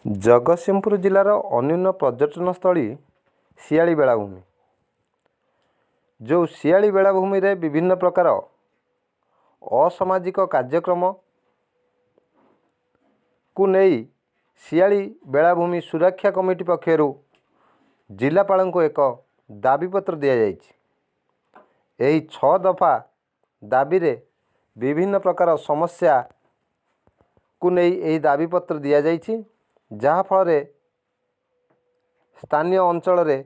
जगतसिंहपुर जिलार अन्यून पर्यटनस्थली शियाली बेलाभूमि। जो शियाली बेलाभूमि रे विभिन्न प्रकार असामाजिक कार्यक्रम को नहीं शियाली बेलाभूमि सुरक्षा कमिटी पक्षर जिलापाल को एक दाबीपत्र दि जाइए। 6 दफा दाबी रे विभिन्न प्रकार समस्या को नहीं यही दाबीपत्र दि जाइए, जहाँफल स्थानीय अंचल रे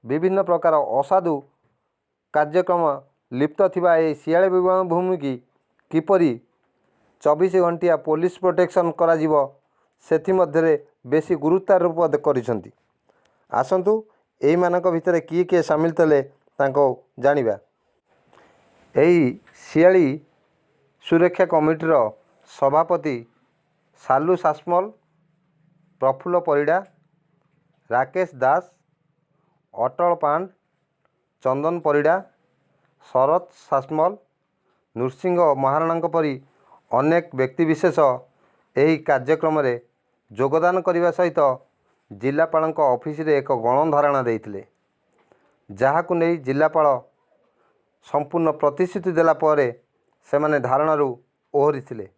विभिन्न प्रकार असाधु कार्यक्रम लिप्त थिबा ए शियाली बेलाभूमि की किपरि 24 घंटिया पुलिस प्रोटेक्शन करा जिवो सेथि मध्यरे बेसी गुरुत्वारोप करिसंती। आसंतु एही मानक भितरे किए सामिल तले तांको जानिबा। एही शियाली सुरक्षा कमिटीर सभापति सालू सासमल, प्रफुल्ल परिड़ा, राकेश दास, अटल पांड, चंदन परिड़ा, शरत सासमल, नृसिंह महाराणा परी अनेक व्यक्तिविशेष यही कार्यक्रम रे योगदान करने सहित जिलापाल ऑफिस रे एक गणधारणा देइथिले, जहाकु नहीं जिलापाल संपूर्ण प्रतिश्रुति देला परे सेमाने धारणारू ओहरी थिले।